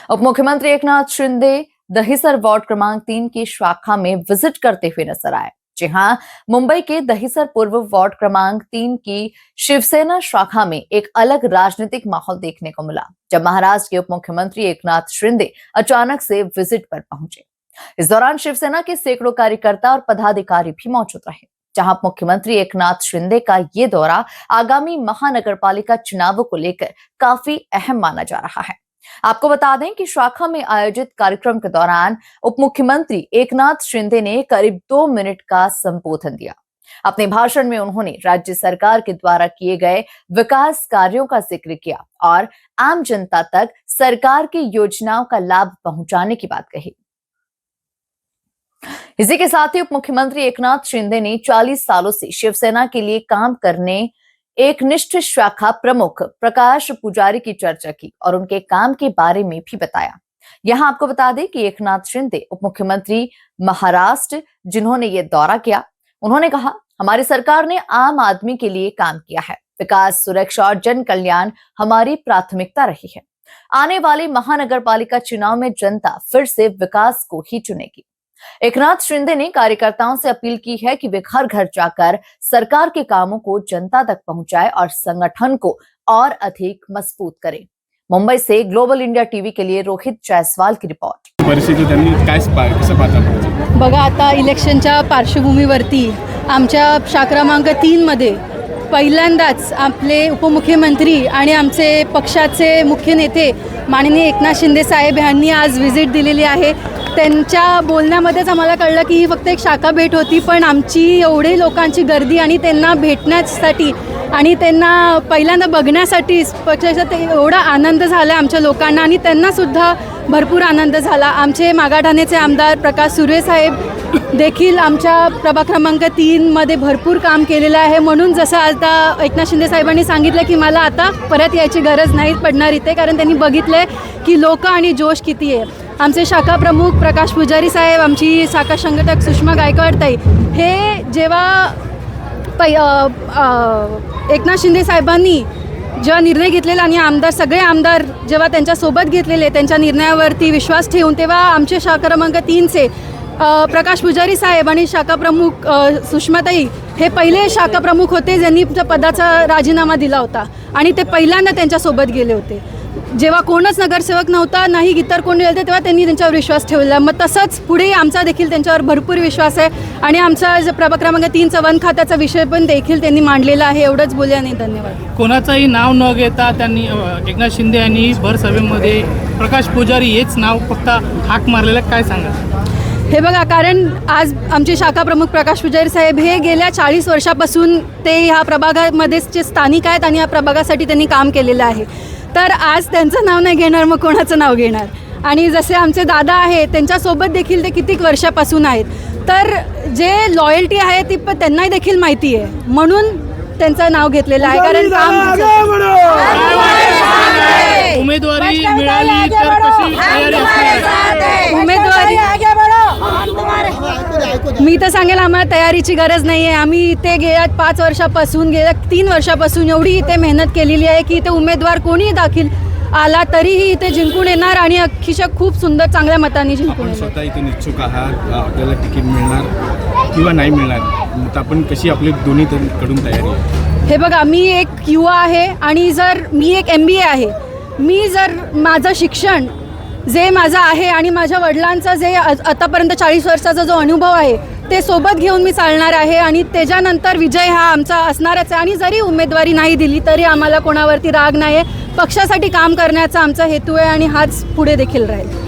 उप मुख्यमंत्री एकनाथ शिंदे दहिसर वार्ड क्रमांक 3 की शाखा में विजिट करते हुए नजर आए। जी हां, मुंबई के दहिसर पूर्व वार्ड क्रमांक 3 की शिवसेना शाखा में एक अलग राजनीतिक माहौल देखने को मिला, जब महाराष्ट्र के उप मुख्यमंत्री एकनाथ शिंदे अचानक से विजिट पर पहुंचे। इस दौरान शिवसेना के सैकड़ों कार्यकर्ता और पदाधिकारी भी मौजूद रहे। जहां मुख्यमंत्री एकनाथ शिंदे का ये दौरा आगामी महानगरपालिका चुनावों को लेकर काफी अहम माना जा रहा है। आपको बता दें कि शाखा में आयोजित कार्यक्रम के दौरान उप मुख्यमंत्री एकनाथ शिंदे ने करीब 2 मिनट का संबोधन दिया। अपने भाषण में उन्होंने राज्य सरकार के द्वारा किए गए विकास कार्यों का जिक्र किया और आम जनता तक सरकार की योजनाओं का लाभ पहुंचाने की बात कही। इसी के साथ ही उप मुख्यमंत्री एकनाथ शिंदे ने 40 सालों से शिवसेना के लिए काम करने एक निष्ठ शाखा प्रमुख प्रकाश पुजारी की चर्चा की और उनके काम के बारे में भी बताया। यहां आपको बता दें कि एकनाथ शिंदे उप मुख्यमंत्री महाराष्ट्र जिन्होंने ये दौरा किया, उन्होंने कहा, हमारी सरकार ने आम आदमी के लिए काम किया है। विकास, सुरक्षा और जन कल्याण हमारी प्राथमिकता रही है। आने वाले महानगरपालिका चुनाव में जनता फिर से विकास को ही चुनेगी। एकनाथ शिंदे ने कार्यकर्ताओं से अपील की है कि वे घर घर जाकर सरकार के कामों को जनता तक पहुंचाए और संगठन को और अधिक मजबूत करें। मुंबई से ग्लोबल इंडिया टीव्ही के लिए रोहित जायसवाल की रिपोर्ट। बघा, आता इलेक्शनच्या पार्श्वभूमीवरती आमच्या शाखा क्रमांक 3 मध्ये पहिल्यांदाच आपले उपमुख्यमंत्री आणि आमचे पक्षाचे मुख्य नेते माननीय एकनाथ शिंदे साहेब यांनी आज व्हिजिट दिलेली आहे। त्यांच्या बोलण्यामध्येच आम्हाला कळलं की ही फक्त एक शाखा भेट होती, पण आमची एवढी लोकांची गर्दी आणि त्यांना भेटण्यासाठी आणि त्यांना पहिल्यांदा बघण्यासाठी पक्षाचा एवढा आनंद झाला आमच्या लोकांना आणि त्यांनासुद्धा भरपूर आनंद झाला। आमचे मागाठाण्याचे आमदार प्रकाश सुर्वे साहेब देखील आमच्या प्रभाग क्रमांक 3 मध्ये भरपूर काम केलेलं आहे। म्हणून जसं आता एकनाथ शिंदे साहेबांनी सांगितलं की मला आता परत यायची गरज नाही पडणार इथे, कारण त्यांनी बघितलंय की लोक आणि जोश किती आहे। आमचे शाखा प्रमुख प्रकाश पुजारी साहेब, आमची शाखा संघटक सुषमा गायकवाड ताई, हे जेव्हा एकनाथ शिंदे साहेबांनी जेव्हा निर्णय घेतलेला आणि आमदार सगळे आमदार जेव्हा त्यांच्यासोबत घेतलेले त्यांच्या निर्णयावरती विश्वास ठेवून, तेव्हा आमचे शाखा क्रमांक 3चे प्रकाश पुजारी साहेब आणि शाखा प्रमुख सुषमाताई हे पहिले शाखा प्रमुख होते ज्यांनी पदाचा राजीनामा दिला होता आणि ते पहिल्यांदा त्यांच्यासोबत गेले होते। जेव्हा कोणच नगरसेवक नव्हता, नाही इतर कोणी होते, तेव्हा त्यांनी त्यांच्यावर विश्वास ठेवला। मग तसंच पुढे आमचा देखील त्यांच्यावर भरपूर विश्वास आहे आणि आमचा प्रभाग क्रमांक 3चा वन खात्याचा विषय पण देखील त्यांनी मांडलेला आहे। एवढंच बोलले आणि धन्यवाद। कोणाचंही नाव न घेता त्यांनी एकनाथ शिंदे यांनी भर सभेमध्ये प्रकाश पुजारी हेच नाव फक्त हाक मारलेलं, काय सांगा? हे बघा, कारण आज आमचे शाखा प्रमुख प्रकाश पुजारी साहेब हे गेल्या 40 वर्षापासून ते ह्या प्रभागामध्येच स्थानिक आहेत आणि या प्रभागासाठी त्यांनी काम केलेलं आहे। तर आज त्यांचं नाव नाही घेणार, मग कोणाचं नाव घेणार? आणि जसे आमचे दादा आहेत त्यांच्यासोबत देखील ते कितीक वर्षापासून आहेत, तर जे लॉयल्टी आहे ती पण त्यांनाही देखील माहिती आहे, म्हणून त्यांचं नाव घेतलेलं आहे। कारण उमेदवारी मिळाली तर कशी तयारी असणार? उमेदवारी मी तर सांगेल, आम्हाला तयारीची गरज नाही आहे। आम्ही इथे गेल्या 5 वर्षापासून, गेल्या 3 वर्षापासून एवढी इथे मेहनत केलेली आहे की इथे उमेदवार कोणी दाखल आला तरीही इथे जिंकून येणार आणि अक्षरशः खूप सुंदर चांगल्या मतांनी जिंकून येणार। स्वतः इथे इच्छुक आहात, आपल्याला तिकीट मिळणार किंवा नाही मिळणार, तर आपण कशी आपली दोन्ही कडून तयारी आहे? हे बघा, मी एक युवा आहे आणि जर मी एक MBA आहे, मी जर माझं शिक्षण जे माझं आहे आणि माझ्या वडिलांचा जे आतापर्यंत 40 वर्षाचा जो अनुभव आहे ते सोबत घेऊन मी चालणार आहे आणि त्याच्यानंतर विजय हा आमचा असणारच आहे। आणि जरी उमेदवारी नाही दिली तरी आम्हाला कोणावरती राग नाही आहे। पक्षासाठी काम करण्याचा आमचा हेतू आहे आणि हाच पुढे देखील राहील।